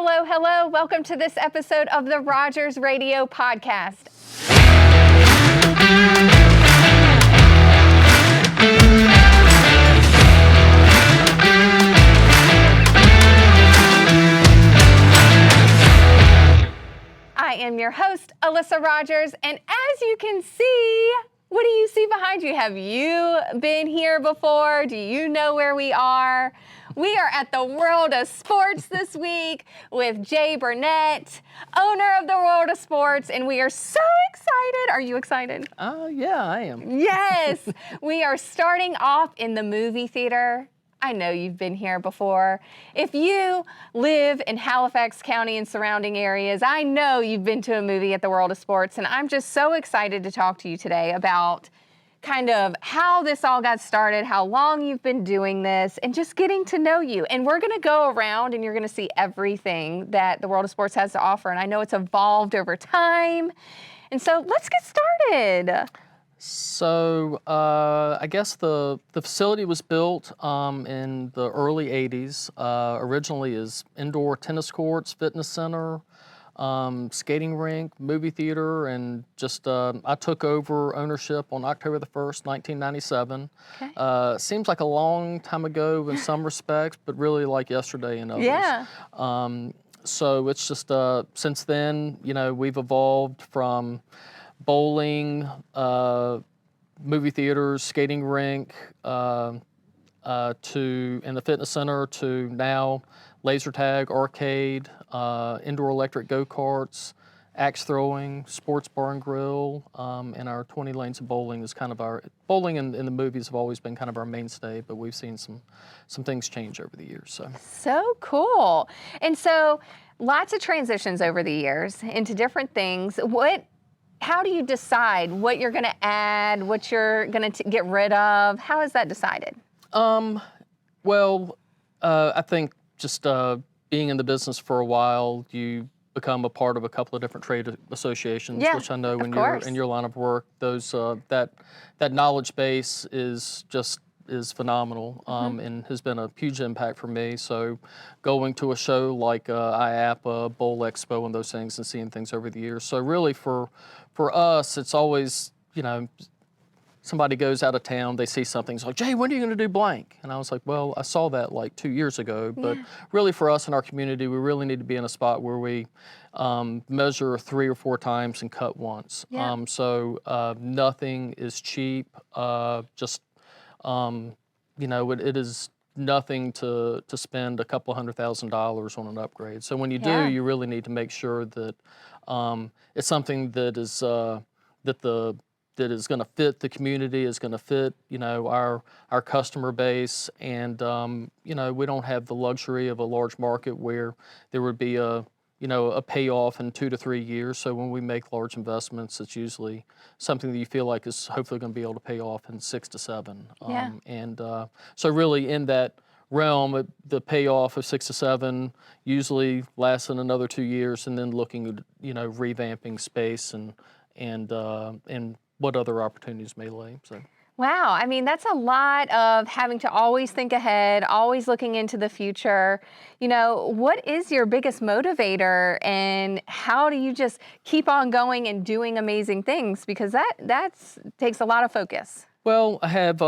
Hello, hello. Welcome to this episode of the Rogers Radio Podcast. I am your host, Alyssa Rogers, and as you can see, what do you see behind you? Have you been here before? Do you know where we are? We are at the World of Sports this week with Jay Burnett, owner of the World of Sports, and we are so excited. Are you excited? Yeah, I am. Yes, we are starting off in the movie theater. I know you've been here before. If you live in Halifax County and surrounding areas, I know you've been to a movie at the World of Sports, and I'm just so excited to talk to you today about kind of how this all got started, how long you've been doing this, and just getting to know you. And we're gonna go around and you're gonna see everything that the World of Sports has to offer, and I know it's evolved over time. And so let's get started. So I guess the facility was built in the early 80s, originally as indoor tennis courts, fitness center, skating rink, movie theater, and just I took over ownership on October the 1st, 1997. Okay. Seems like a long time ago in some respects, but really like yesterday in others. Yeah. So it's just since then, you know, we've evolved from bowling, movie theaters, skating rink, to in the fitness center, to now laser tag, arcade, indoor electric go-karts, axe throwing, sports bar and grill, and our 20 lanes of bowling is kind of our, bowling and the movies have always been kind of our mainstay, but we've seen some things change over the years. So cool. And so lots of transitions over the years into different things. How do you decide what you're going to add, what you're going to get rid of? How is that decided? Well, I think just being in the business for a while, you become a part of a couple of different trade associations, which I know when you're in your line of work, those that knowledge base is phenomenal, and has been a huge impact for me. So going to a show like IAPA, Bowl Expo, and those things, and seeing things over the years. So really for us, it's always, you know, somebody goes out of town, they see something, it's like, Jay, when are you going to do blank? And I was like, well, I saw that like 2 years ago. But really for us in our community, we really need to be in a spot where we measure 3 or 4 times and cut once. So nothing is cheap. You know, it is nothing to spend a couple $100,000 on an upgrade. So when you do, you really need to make sure that it's something that is that is going to fit the community, is going to fit, you know, our customer base, and you know, we don't have the luxury of a large market where there would be a payoff in 2 to 3 years. So when we make large investments, it's usually something that you feel like is hopefully going to be able to pay off in 6 to 7. So really in that realm, the payoff of 6 to 7 usually lasts in another 2 years, and then looking at, you know, revamping space and what other opportunities may lay. So. Wow, I mean, that's a lot of having to always think ahead, always looking into the future. You know, what is your biggest motivator, and how do you just keep on going and doing amazing things? Because that takes a lot of focus. Well, I have,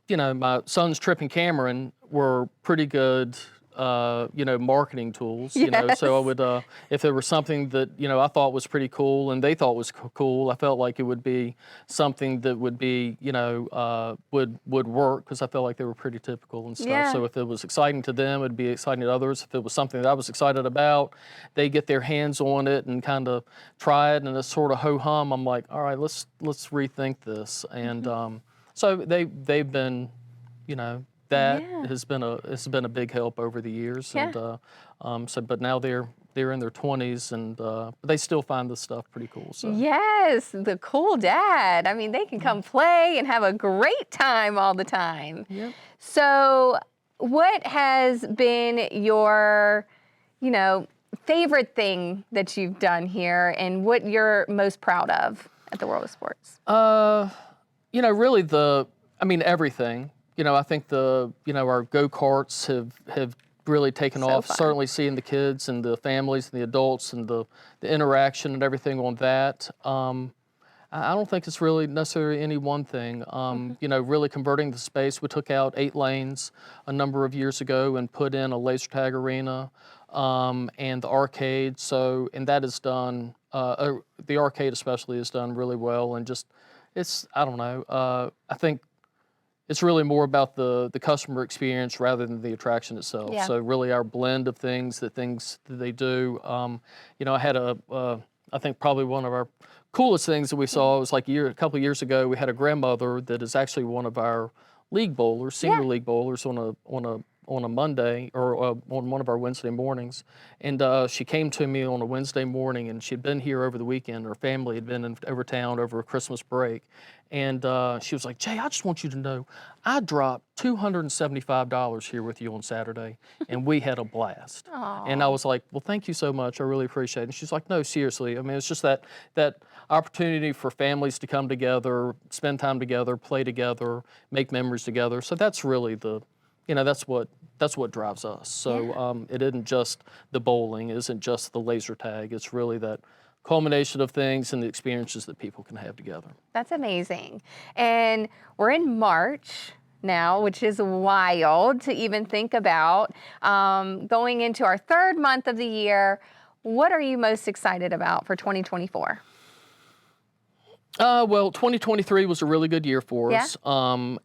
you know, my son's Trip and Cameron were pretty good, you know, marketing tools, you know, so I would, if there was something that, you know, I thought was pretty cool and they thought was cool, I felt like it would be something that would be, you know, would work, because I felt like they were pretty typical and stuff. So if it was exciting to them, it'd be exciting to others. If it was something that I was excited about, they get their hands on it and kind of try it, and it's sort of ho-hum. I'm like, all right, let's rethink this. And so they've been, you know, that has been a big help over the years. But now they're in their 20s, and but they still find this stuff pretty cool. So. Yes, the cool dad. I mean, they can come play and have a great time all the time. So what has been your, you know, favorite thing that you've done here, and what you're most proud of at the World of Sports? You know, really everything. You know, I think our go-karts have really taken So off. fun. Certainly seeing the kids and the families and the adults and the interaction and everything on that. I don't think it's really necessarily any one thing. You know, really converting the space. We took out 8 lanes a number of years ago and put in a laser tag arena and the arcade. So, and that is done, the arcade especially is done really well. And just, I don't know, I think it's really more about the customer experience rather than the attraction itself. Yeah. So really our blend of things that they do. You know, I had I think probably one of our coolest things that we saw was like a couple of years ago. We had a grandmother that is actually one of our league bowlers, senior league bowlers, on a Monday or on one of our Wednesday mornings, and she came to me on a Wednesday morning, and she'd been here over the weekend. Her family had been over town over a Christmas break, and she was like, "Jay, I just want you to know, I dropped $275 here with you on Saturday, and we had a blast." And I was like, "Well, thank you so much. I really appreciate it." And she's like, "No, seriously. I mean, it's just that opportunity for families to come together, spend time together, play together, make memories together. So that's really that's what drives us. So it isn't just the bowling, it isn't just the laser tag. It's really that culmination of things and the experiences that people can have together. That's amazing. And we're in March now, which is wild to even think about. Going into our 3rd month of the year, what are you most excited about for 2024? Well, 2023 was a really good year for Yeah. us.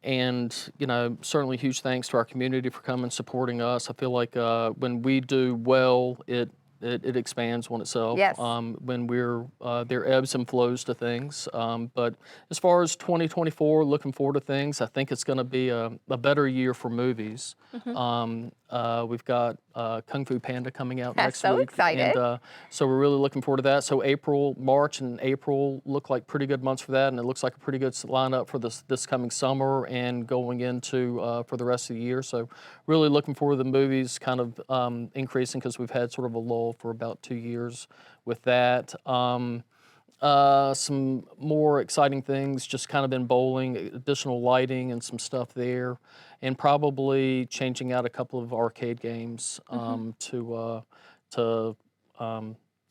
And, you know, certainly huge thanks to our community for coming and supporting us. I feel like when we do well, it expands on itself. Yes. When there are ebbs and flows to things. But as far as 2024, looking forward to things, I think it's going to be a better year for movies. We've got Kung Fu Panda coming out next So week. excited. And so we're really looking forward to that. So March and April look like pretty good months for that. And it looks like a pretty good lineup for this coming summer and going into for the rest of the year. So really looking forward to the movies kind of increasing because we've had sort of a lull for about 2 years with that. Some more exciting things just kind of in bowling, additional lighting and some stuff there, and probably changing out a couple of arcade games to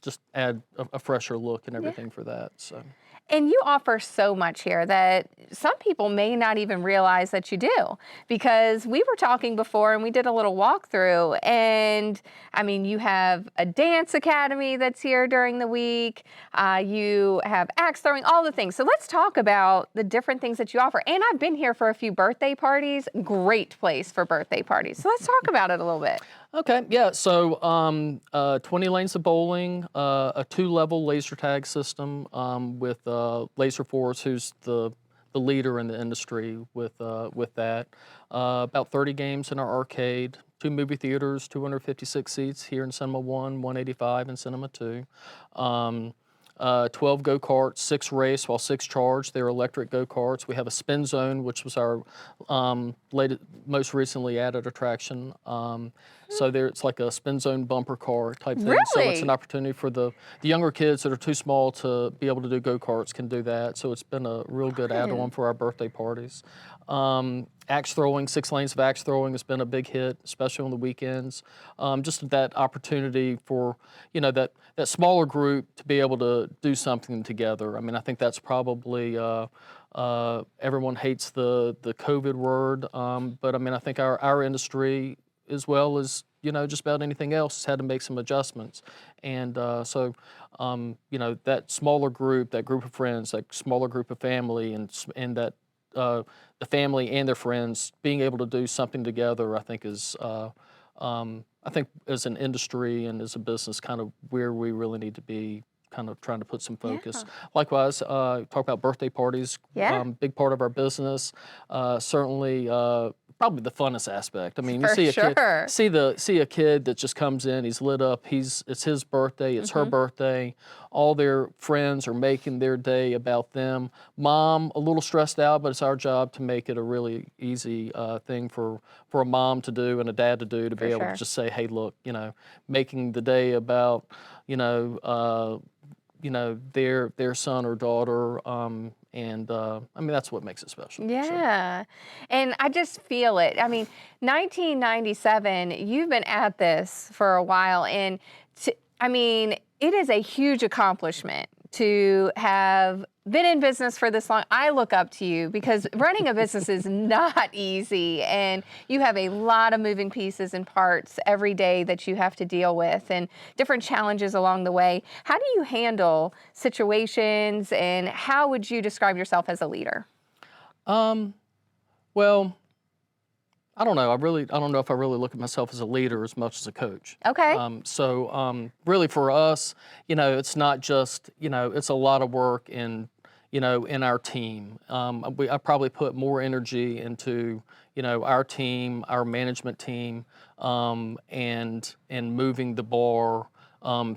just add a fresher look and everything for that. So. And you offer so much here that some people may not even realize that you do, because we were talking before and we did a little walkthrough, and I mean, you have a dance academy that's here during the week, you have axe throwing, all the things. So let's talk about the different things that you offer. And I've been here for a few birthday parties, great place for birthday parties. So let's talk about it a little bit. Okay, yeah, so 20 lanes of bowling, a 2-level laser tag system with Laser Force, who's the leader in the industry with that. About 30 games in our arcade, 2 movie theaters, 256 seats here in Cinema 1, 185 in Cinema 2. 12 go-karts, 6 race, while 6 charge. They're electric go-karts. We have a spin zone, which was our most recently added attraction. So it's like a spin zone bumper car type thing. Really? So it's an opportunity for the younger kids that are too small to be able to do go-karts can do that. So it's been a real good add-on for our birthday parties. Axe throwing, 6 lanes of axe throwing has been a big hit, especially on the weekends. Just that opportunity for, that smaller group to be able to do something together. I mean, I think that's probably, everyone hates the COVID word, but I mean, I think our industry, as well as, just about anything else, has had to make some adjustments. And so, that smaller group, that group of friends, that smaller group of family, and that the family and their friends being able to do something together, I think is, I think as an industry and as a business, kind of where we really need to be, kind of trying to put some focus. Yeah. Likewise, talk about birthday parties, big part of our business. Certainly, probably the funnest aspect. I mean, you see a kid, see a kid that just comes in, he's lit up, it's his birthday, it's her birthday, all their friends are making their day about them. Mom, a little stressed out, but it's our job to make it a really easy thing for a mom to do and a dad to do, to be able to just say, hey, look, making the day about, their son or daughter. And I mean, that's what makes it special. So. Yeah. And I just feel it. I mean, 1997, you've been at this for a while. And I mean, it is a huge accomplishment to have been in business for this long. I look up to you because running a business is not easy, and you have a lot of moving pieces and parts every day that you have to deal with and different challenges along the way. How do you handle situations, and how would you describe yourself as a leader? Well, I don't know. I don't know if I really look at myself as a leader as much as a coach. Okay. Really for us, it's not just, it's a lot of work in our team. I probably put more energy into, our team, our management team, and moving the bar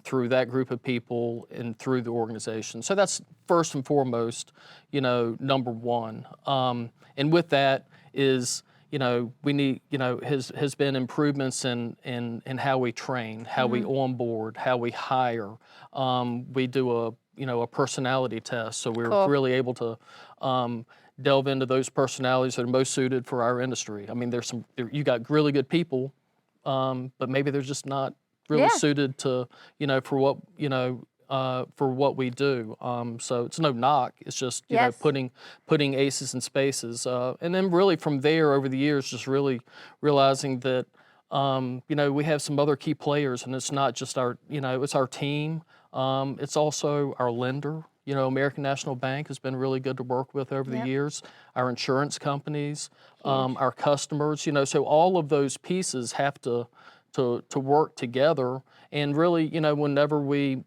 through that group of people and through the organization. So that's first and foremost, number one. And with that is, we need, has been improvements in how we train, how we onboard, how we hire. We do a personality test, so we're really able to delve into those personalities that are most suited for our industry. I mean, you got really good people, but maybe they're just not really suited to, for what we do. So it's no knock. It's just putting aces in spaces, and then really from there over the years, just really realizing that we have some other key players, and it's not just it's our team. It's also our lender. American National Bank has been really good to work with over the years. Our insurance companies, our customers. So all of those pieces have to work together. And really, whenever we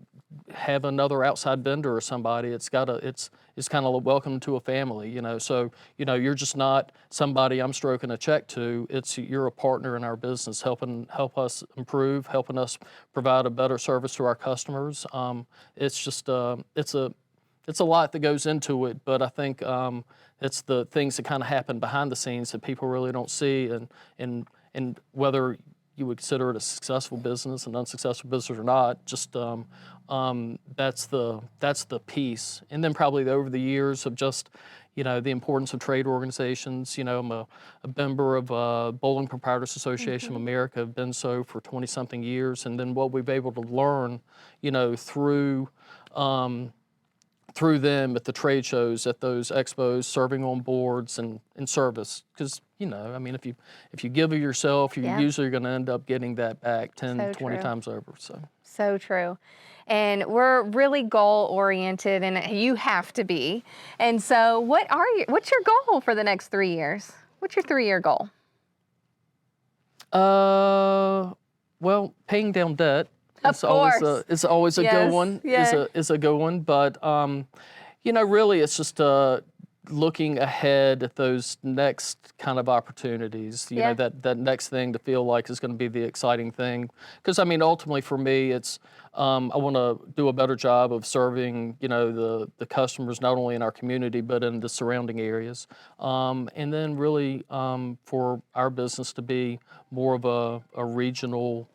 have another outside vendor or somebody, it's kind of like welcome to a family, So, you're just not somebody I'm stroking a check to. You're a partner in our business, help us improve, helping us provide a better service to our customers. It's just it's a lot that goes into it, but I think it's the things that kind of happen behind the scenes that people really don't see, and whether you would consider it a successful business, an unsuccessful business or not, just that's the piece. And then probably over the years of just, the importance of trade organizations. I'm a member of Bowling Proprietors Association of America. I've been so for 20-something years. And then what we've been able to learn, through them at the trade shows, at those expos, serving on boards and in service. Because, I mean, if you give of yourself, you're usually going to end up getting that back 10, 20 times over. So true. And we're really goal-oriented, and you have to be. And so what's your goal for the next 3 years? What's your 3-year goal? Well, paying down debt. It's always a good one. Yes. Is a good one. But really, it's just looking ahead at those next kind of opportunities. That next thing to feel like is going to be the exciting thing. Because I mean, ultimately for me, it's I want to do a better job of serving the customers not only in our community but in the surrounding areas, and then really for our business to be more of a regional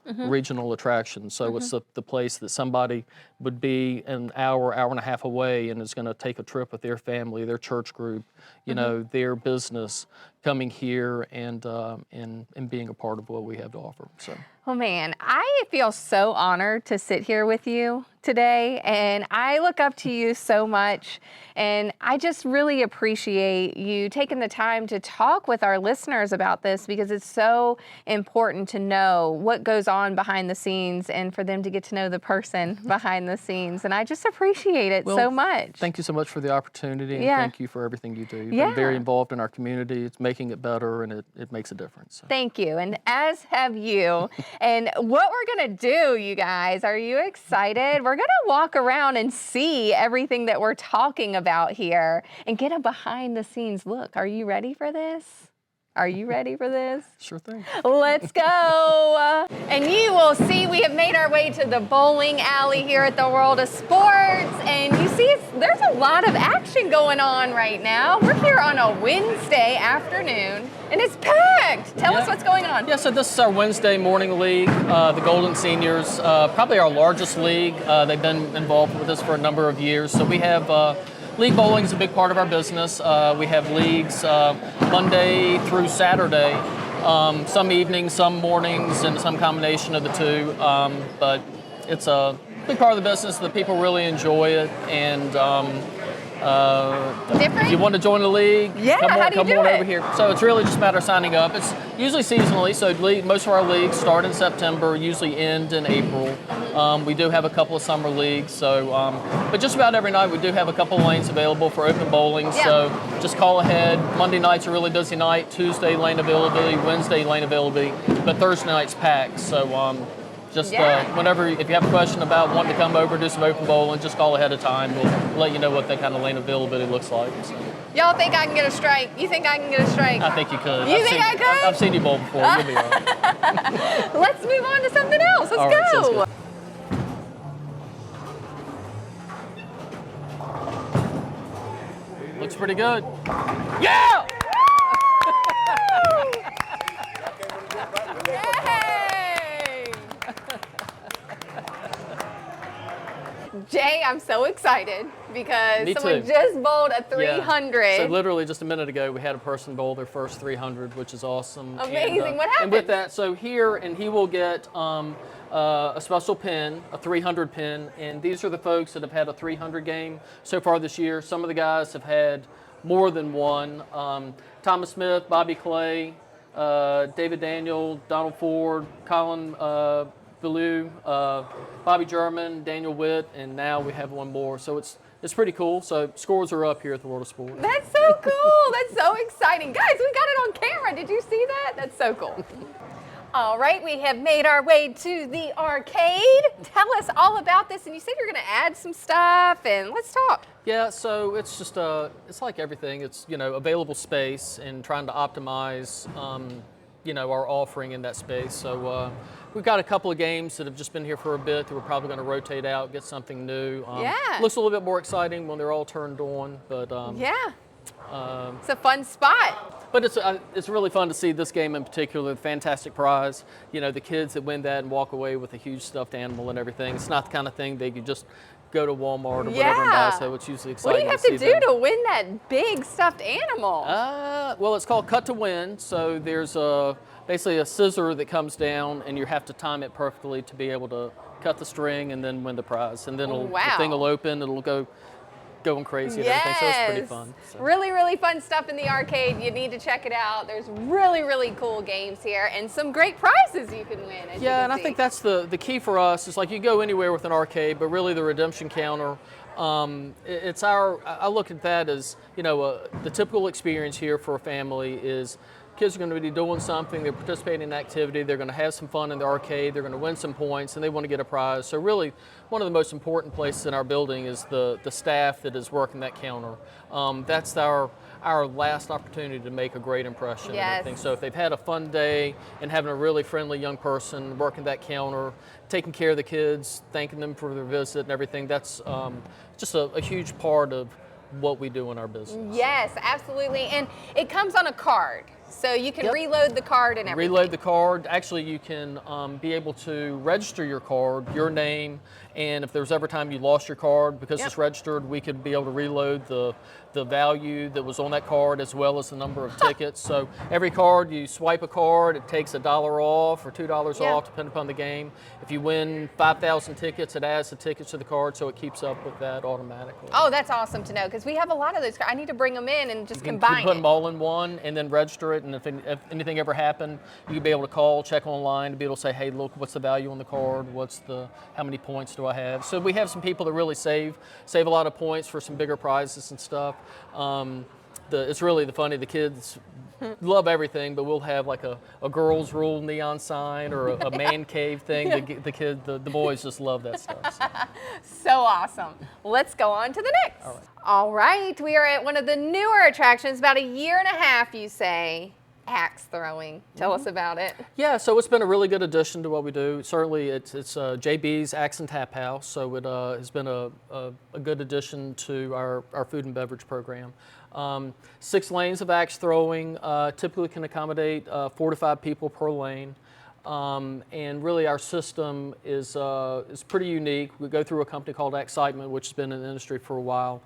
attraction. So it's the place that somebody would be an hour and a half away and is going to take a trip with their family, their church group, their business, coming here and being a part of what we have to offer. So. Oh man, I feel so honored to sit here with you today, and I look up to you so much, and I just really appreciate you taking the time to talk with our listeners about this, because it's so important to know what goes on behind the scenes and for them to get to know the person behind the scenes, and I just appreciate it so much. Thank you so much for the opportunity, and thank you for everything you do. You've been very involved in our community. It's making it better, and it makes a difference. So. Thank you, and as have you. And what we're gonna do, you guys, are you excited? We're gonna walk around and see everything that we're talking about here and get a behind the scenes look. Are you ready for this? Are you ready for this? Sure thing. Let's go. And you will see we have made our way to the bowling alley here at the World of Sports, and you see, there's a lot of action going on right now. We're here on a Wednesday afternoon, and it's packed. Tell us what's going on. Yeah, so this is our Wednesday morning league, the Golden Seniors, probably our largest league. They've been involved with us for a number of years. So we have league bowling is a big part of our business. We have leagues Monday through Saturday, some evenings, some mornings, and some combination of the two. But it's a big part of the business. The people really enjoy it, and if you want to join the league, come on over here. So it's really just a matter of signing up. It's usually seasonally, so most of our leagues start in September, usually end in April. We do have a couple of summer leagues, so but just about every night we do have a couple of lanes available for open bowling. So just call ahead. Monday night's a really busy night. Tuesday lane availability, Wednesday lane availability, but Thursday night's packed. So whenever, if you have a question about wanting to come over, do some open bowling, just call ahead of time. We'll let you know what that kind of lane availability looks like. So. Y'all think I can get a strike? You think I can get a strike? I think you could. I could? I've seen you bowl before. You'll be all right. Let's move on to something else. Let's go. Sounds good. Looks pretty good. Yeah! Jay, I'm so excited because Me someone too. just bowled a 300. Yeah. So literally just a minute ago, we had a person bowl their first 300, which is awesome. Amazing. And, what happened? And with that, so here, and he will get a special pin, a 300 pin, and these are the folks that have had a 300 game so far this year. Some of the guys have had more than one. Thomas Smith, Bobby Clay, David Daniel, Donald Ford, Colin Ballou, Bobby German, Daniel Witt, and now we have one more. So it's pretty cool. So scores are up here at the World of Sport. That's so cool. That's so exciting. Guys, we got it on camera. Did you see that? That's so cool. All right, we have made our way to the arcade. Tell us all about this. And you said you're going to add some stuff, and let's talk. Yeah, so it's just it's like everything. It's available space and trying to optimize our offering in that space. So we've got a couple of games that have just been here for a bit that we're probably going to rotate out, get something new. Looks a little bit more exciting when they're all turned on, but it's a fun spot. But it's really fun to see this game in particular. Fantastic prize. The kids that win that and walk away with a huge stuffed animal and everything. It's not the kind of thing they could just go to Walmart or whatever and buy. So it's usually exciting. What do you have to do to win that big stuffed animal? Well, it's called cut to win. So there's basically a scissor that comes down, and you have to time it perfectly to be able to cut the string and then win the prize. And then the thing will open. It'll go going crazy and everything, so it's pretty fun. So. Really, really fun stuff in the arcade. You need to check it out. There's really, really cool games here and some great prizes you can win. I think that's the key for us. Is like you go anywhere with an arcade, but really the redemption counter. I look at that as the typical experience here for a family is kids are going to be doing something, they're participating in an activity, they're going to have some fun in the arcade, they're going to win some points, and they want to get a prize. So really, one of the most important places in our building is the staff that is working that counter. That's our last opportunity to make a great impression. Yes. And everything. So if they've had a fun day and having a really friendly young person working that counter, taking care of the kids, thanking them for their visit and everything, that's just a huge part of what we do in our business. Yes, absolutely. And it comes on a card. So you can reload the card and everything. Reload the card. Actually, you can be able to register your card, your name, and if there's ever time you lost your card, because it's registered, we could be able to reload the value that was on that card as well as the number of tickets. So every card, you swipe a card, it takes $1 off or $2 off, depending upon the game. If you win 5,000 tickets, it adds the tickets to the card, so it keeps up with that automatically. Oh, that's awesome to know, because we have a lot of those cards. I need to bring them in and just combine You put them all in one and then register it, and if anything ever happened, you could be able to call, check online, to be able to say, hey, look, what's the value on the card? How many points do I have? So we have some people that really save a lot of points for some bigger prizes and stuff. It's really funny. The kids love everything, but we'll have like a girls' rule neon sign or a man cave thing. The boys just love that stuff. So awesome. Let's go on to the next. All right. All right, we are at one of the newer attractions, about 1.5 years, you say. axe throwing. Tell us about it. Yeah, so it's been a really good addition to what we do. Certainly, it's JB's Axe and Tap House, so it has been a good addition to our food and beverage program. 6 lanes of axe throwing typically can accommodate 4 to 5 people per lane. And really our system is pretty unique. We go through a company called Excitement, which has been in the industry for a while.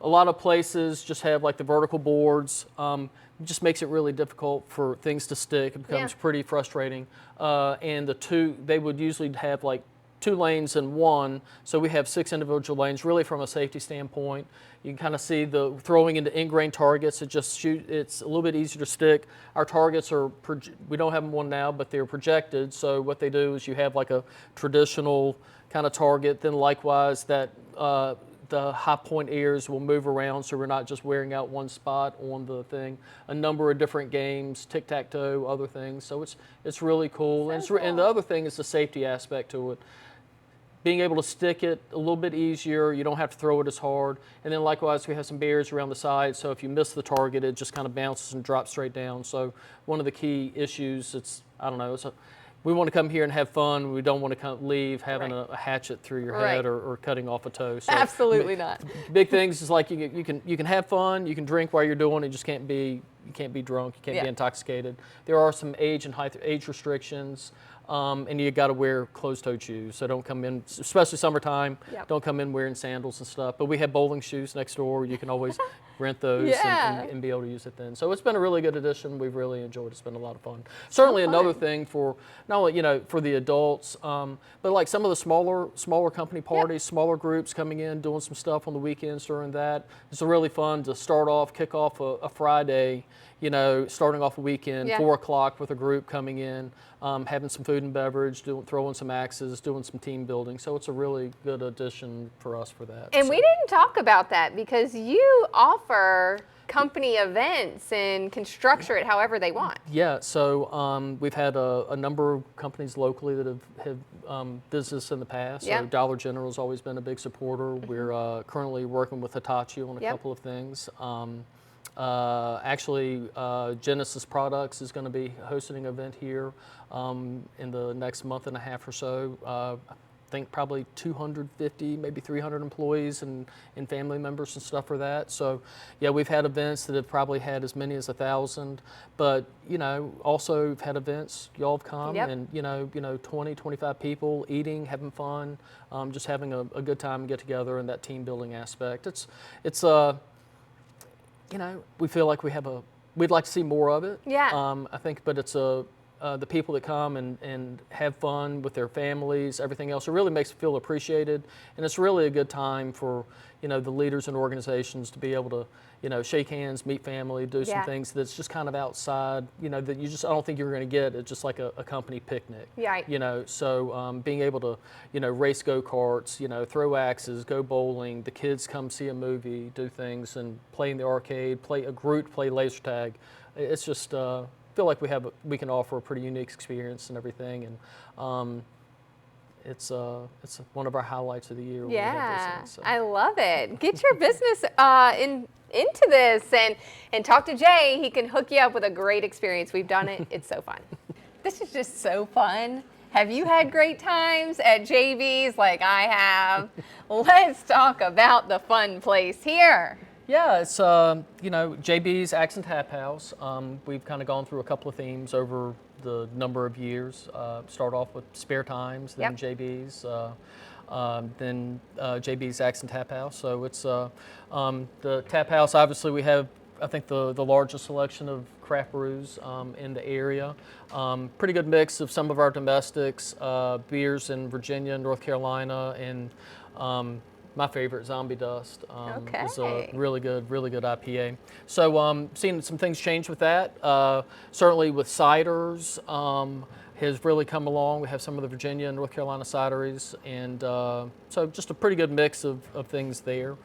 A lot of places just have like the vertical boards. It just makes it really difficult for things to stick. It becomes pretty frustrating. And they would usually have like 2 lanes in one, so we have 6 individual lanes. Really, from a safety standpoint, you can kind of see the throwing into ingrain targets. It's a little bit easier to stick. Our targets we don't have them one now, but they're projected. So what they do is you have like a traditional kind of target. Then likewise, that the high point areas will move around, so we're not just wearing out one spot on the thing. A number of different games, tic-tac-toe, other things. So it's really cool. And the other thing is the safety aspect to it. Being able to stick it a little bit easier, you don't have to throw it as hard. And then likewise, we have some barriers around the side, so if you miss the target, it just kind of bounces and drops straight down. So one of the key issues, we want to come here and have fun. We don't want to kind of leave having a hatchet through your head or cutting off a toe. So absolutely not. Big things is like you can have fun, you can drink while you're doing it, you just can't be drunk, you can't be intoxicated. There are some age restrictions. And you got to wear closed-toed shoes, so don't come in, especially summertime. Don't come in wearing sandals and stuff. But we have bowling shoes next door. You can always rent those and be able to use it then. So it's been a really good addition. We've really enjoyed it. It's been a lot of fun. Certainly another thing for not only for the adults, but like some of the smaller company parties, smaller groups coming in, doing some stuff on the weekends during that. It's really fun to kick off a Friday. Starting off a weekend, 4 o'clock with a group coming in, having some food and beverage, throwing some axes, doing some team building. So it's a really good addition for us for that. And we didn't talk about that because you offer company events and can structure it however they want. Yeah, so we've had a number of companies locally that have business in the past. So Dollar General has always been a big supporter. We're currently working with Hitachi on a couple of things. Genesis Products is going to be hosting an event here in the next month and a half or so. I think probably 250, maybe 300 employees and family members and stuff for that. So, yeah, we've had events that have probably had as many as 1,000. But, also we've had events, y'all have come and, 20, 25 people eating, having fun, just having a good time and get together and that team building aspect. We feel like we'd like to see more of it. Yeah. I think, but it's the people that come and have fun with their families, everything else. It really makes them feel appreciated, and it's really a good time for the leaders and organizations to be able to shake hands, meet family, do some things that's just kind of outside. That I don't think you're going to get at just like a company picnic. Right. So being able to race go-karts, throw axes, go bowling, the kids come see a movie, do things, and play in the arcade, play laser tag. It's just feel like we can offer a pretty unique experience and everything, and it's one of our highlights of the year. Yeah, so. I love it. Get your business into this and talk to Jay. He can hook you up with a great experience. We've done it. It's so fun. This is just so fun. Have you had great times at JB's like I have? Let's talk about the fun place here. Yeah, it's JB's Axe and Tap House. We've kind of gone through a couple of themes over the number of years. Start off with spare times, then JB's, then JB's Axe and Tap House. So it's the Tap House. Obviously, we have I think the largest selection of craft brews in the area. Pretty good mix of some of our domestics, beers in Virginia, North Carolina, and my favorite, Zombie Dust, is a really good IPA. So seeing some things change with that. Certainly with ciders has really come along. We have some of the Virginia and North Carolina cideries, and so just a pretty good mix of things there.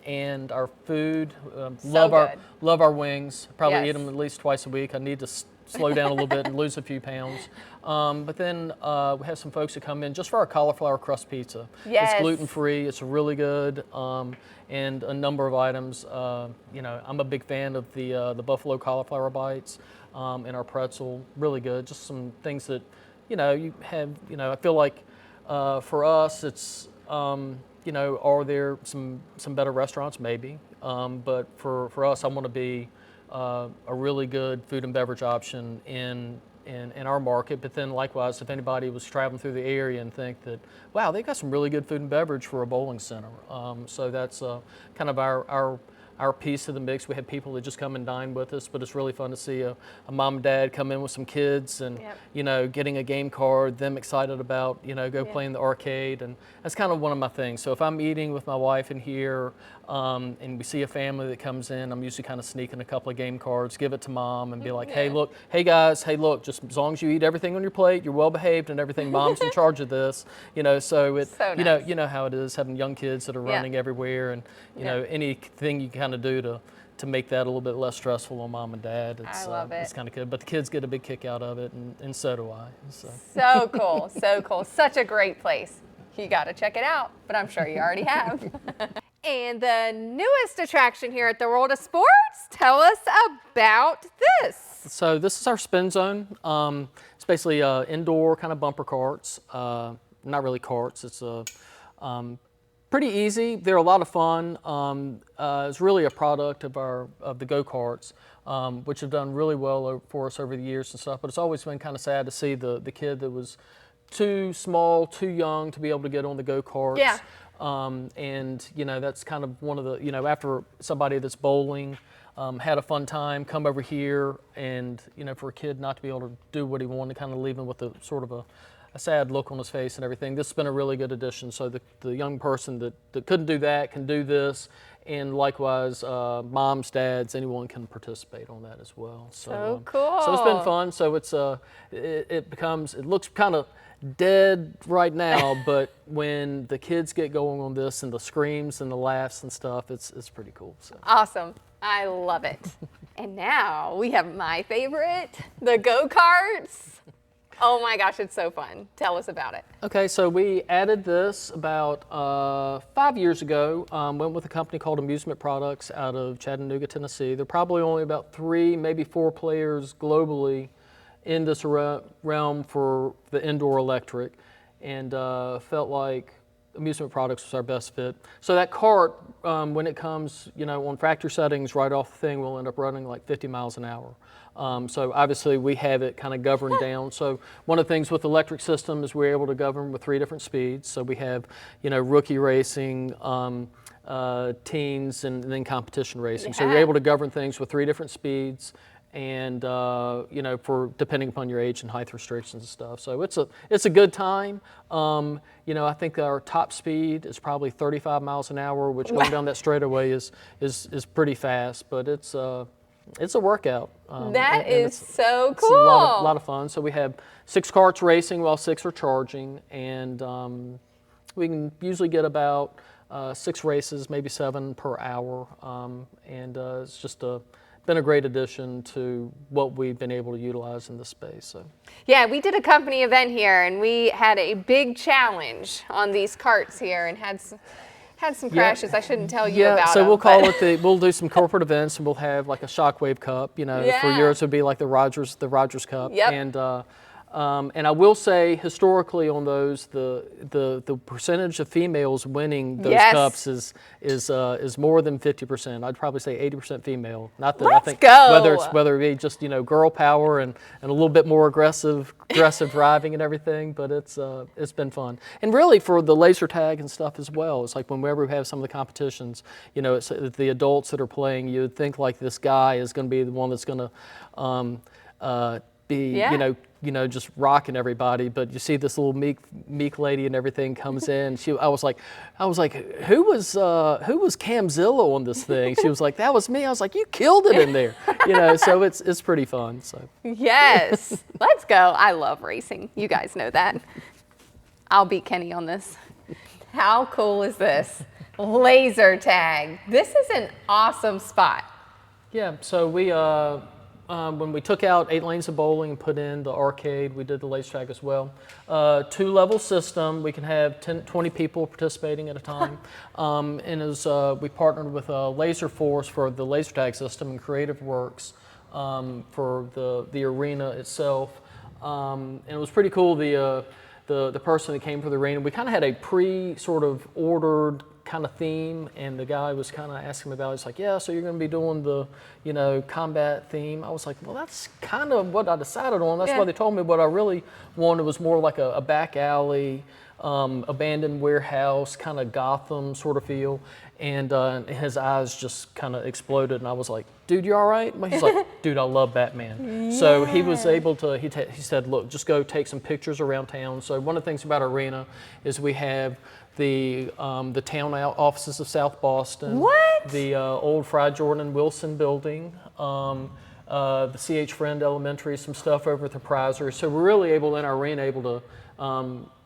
And our food, love our wings. Probably eat them at least twice a week. I need to slow down a little bit and lose a few pounds. But then we have some folks who come in just for our cauliflower crust pizza. Yes. It's gluten-free, it's really good, and a number of items. You know, I'm a big fan of the buffalo cauliflower bites and our pretzel, really good. Just some things that, you know, you have, you know, I feel like for us it's, you know, are there some better restaurants? Maybe. But for us, I want to be a really good food and beverage option in our market. But then likewise, if anybody was traveling through the area and think that, wow, they got some really good food and beverage for a bowling center. So that's kind of our piece of the mix. We have people that just come and dine with us, but it's really fun to see a mom and dad come in with some kids and, you know, getting a game card, them excited about, you know, go play in the arcade. And that's kind of one of my things. So if I'm eating with my wife in here and we see a family that comes in, I'm usually kind of sneaking a couple of game cards, give it to mom and be like, hey, look, hey guys, hey, look, just as long as you eat everything on your plate, you're well behaved and everything, mom's in charge of this, you know, so it, so you know how it is having young kids that are running everywhere and, you know, anything you can kind of do to make that a little bit less stressful on mom and dad. I love it. It's kind of good, but the kids get a big kick out of it, and so do I. So cool, so cool. Such a great place. You got to check it out, but I'm sure you already have. And the newest attraction here at the World of Sports, tell us about this. So this is our spin zone. It's basically indoor kind of bumper carts. Not really carts. It's pretty easy. They're a lot of fun. It's really a product of the go-karts, which have done really well for us over the years and stuff. But it's always been kind of sad to see the kid that was too small, too young to be able to get on the go-karts. Yeah. And you know, that's kind of one of the, you know, after somebody that's bowling had a fun time, come over here, and you know, for a kid not to be able to do what he wanted, kind of leave him with a sort of a sad look on his face and everything. This has been a really good addition. So the young person that couldn't do that can do this, and likewise, moms, dads, anyone can participate on that as well. So cool. So it's been fun. So it's it looks kind of dead right now, but when the kids get going on this and the screams and the laughs and stuff, it's pretty cool. So. Awesome. I love it. And now we have my favorite, the go-karts. Oh my gosh, it's so fun. Tell us about it. Okay, so we added this about 5 years ago. Went with a company called Amusement Products out of Chattanooga, Tennessee. They're probably only about 3, maybe 4 players globally in this realm for the indoor electric, and felt like Amusement Products was our best fit. So that cart, when it comes, you know, on factory settings right off the thing, will end up running like 50 miles an hour. So obviously we have it kind of governed down. So one of the things with the electric system is we're able to govern with 3 different speeds. So we have, you know, rookie racing, teens, and then competition racing. So you're able to govern things with 3 different speeds, and you know, for depending upon your age and height restrictions and stuff. So it's a good time. You know, I think our top speed is probably 35 miles an hour, which going down that straightaway is pretty fast, but it's a workout. That is so cool. It's a lot of fun. So we have 6 carts racing while 6 are charging, and we can usually get about 6 races, maybe 7 per hour, and it's just been a great addition to what we've been able to utilize in this space. So. Yeah, we did a company event here, and we had a big challenge on these carts here, and had some crashes. I shouldn't tell you about so them, we'll call it we'll do some corporate events, and we'll have like a Shockwave Cup. You know, for yours would be like the Rogers Cup. Yep. And I will say, historically on those, the percentage of females winning those cups is more than 50%. I'd probably say 80% female. Not that I think whether it be just, you know, girl power and a little bit more aggressive driving and everything, but it's been fun. And really for the laser tag and stuff as well. It's like whenever we have some of the competitions, you know, it's the adults that are playing. You would think like this guy is going to be the one that's going to be you know, just rocking everybody, but you see this little meek lady and everything comes in. I was like, who was Camzilla on this thing? She was like, that was me. I was like, you killed it in there, you know. So it's pretty fun. So yes, let's go. I love racing. You guys know that. I'll beat Kenny on this. How cool is this? Laser tag. This is an awesome spot. Yeah. So we when we took out 8 lanes of bowling and put in the arcade, we did the laser tag as well. 2-level system. We can have 20 people participating at a time. And as we partnered with Laser Force for the laser tag system and Creative Works for the arena itself. And it was pretty cool. The person that came for the arena, we kind of had a sort of ordered kind of theme, and the guy was kind of asking me about it. He's like, yeah, so you're going to be doing the, combat theme. I was like, well, that's kind of what I decided on. That's why they told me. What I really wanted was more like a back alley, abandoned warehouse, kind of Gotham sort of feel. And his eyes just kind of exploded, and I was like, dude, you all right? He's like, dude, I love Batman. Yeah. So he was able to, he said, look, just go take some pictures around town. So one of the things about our arena is we have the town offices of South Boston. What? The old Fry Jordan Wilson building. The C.H. Friend Elementary, some stuff over at the Prizer. So we're really able, in our arena, able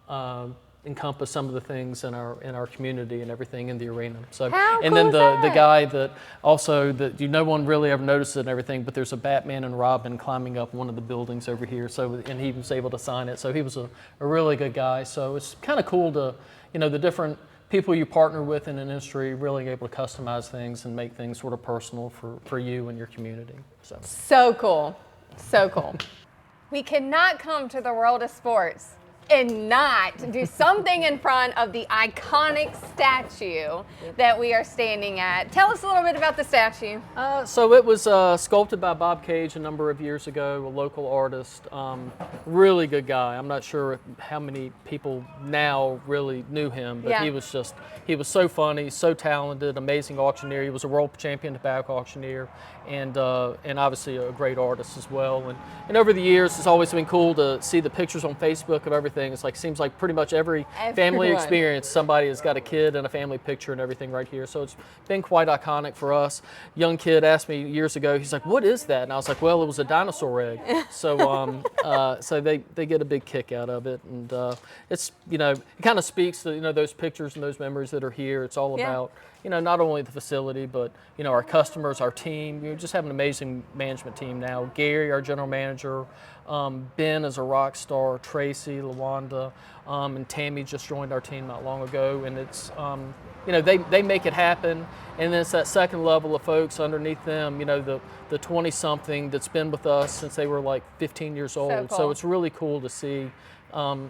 to encompass some of the things in our community and everything in the arena. So, How and cool then is the that? guy that also that no one really ever noticed it and everything, but there's a Batman and Robin climbing up one of the buildings over here. So, and he was able to sign it. So he was a really good guy. So it's kind of cool to, the different people you partner with in an industry, really able to customize things and make things sort of personal for you and your community. So cool. So cool. We cannot come to the world of sports and not do something in front of the iconic statue that we are standing at. Tell us a little bit about the statue. So it was sculpted by Bob Cage a number of years ago, a local artist. Really good guy. I'm not sure how many people now really knew him, but he was so funny, so talented, amazing auctioneer. He was a world champion tobacco auctioneer, and obviously a great artist as well. And over the years, it's always been cool to see the pictures on Facebook of everything. It's like, seems like pretty much every family experience, somebody has got a kid and a family picture and everything right here. So it's been quite iconic for us. Young kid asked me years ago, he's like, what is that? And I was like, well, it was a dinosaur egg. So so they get a big kick out of it. And it's, it kind of speaks to, those pictures and those memories that are here. It's all about, not only the facility, but, our customers, our team. We just have an amazing management team now. Gary, our general manager, Ben is a rock star, Tracy, LaWanda, and Tammy just joined our team not long ago. And it's, they make it happen. And then it's that second level of folks underneath them, the 20-something that's been with us since they were like 15 years old. So cool. So it's really cool to see. I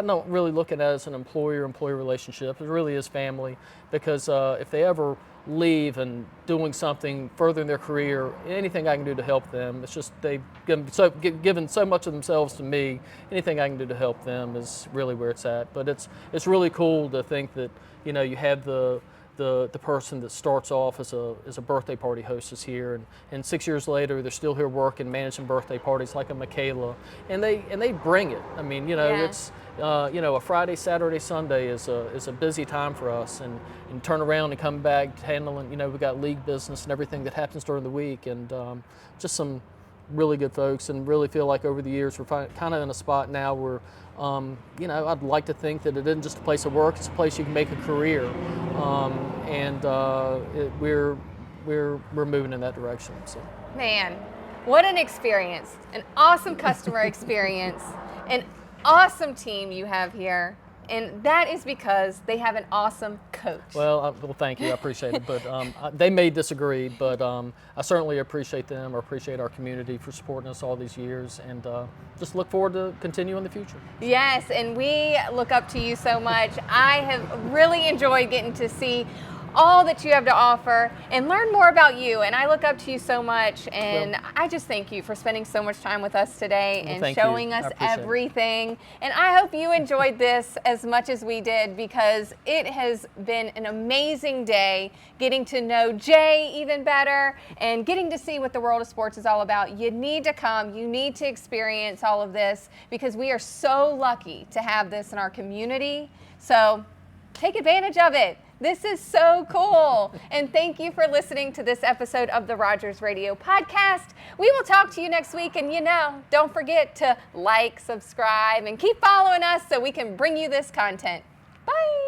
don't really look at it as an employer-employee relationship. It really is family, because if they ever leave and doing something further in their career, anything I can do to help them, it's just they've given so much of themselves to me. Anything I can do to help them is really where it's at. But it's really cool to think that you have the person that starts off as a birthday party hostess here, and 6 years later they're still here working, managing birthday parties like a Michaela, and they bring it. I mean, it's a Friday, Saturday, Sunday is a busy time for us, and turn around and come back handling. We've got league business and everything that happens during the week, and just some really good folks, and really feel like over the years we're kind of in a spot now where I'd like to think that it isn't just a place of work, it's a place you can make a career, and we're moving in that direction. So. Man, what an experience, an awesome customer experience, an awesome team you have here. And that is because they have an awesome coach. Well, thank you. I appreciate it. But they may disagree, but I certainly appreciate them, or appreciate our community for supporting us all these years, and just look forward to continuing in the future. Yes, and we look up to you so much. I have really enjoyed getting to see all that you have to offer and learn more about you, and I look up to you so much, and I just thank you for spending so much time with us today and showing us everything. And I hope you enjoyed this as much as we did, because it has been an amazing day getting to know Jay even better and getting to see what the world of sports is all about. You need to come, you need to experience all of this, because we are so lucky to have this in our community. So take advantage of it. This is so cool. And thank you for listening to this episode of the Rogers Radio Podcast. We will talk to you next week. And don't forget to like, subscribe, and keep following us so we can bring you this content. Bye.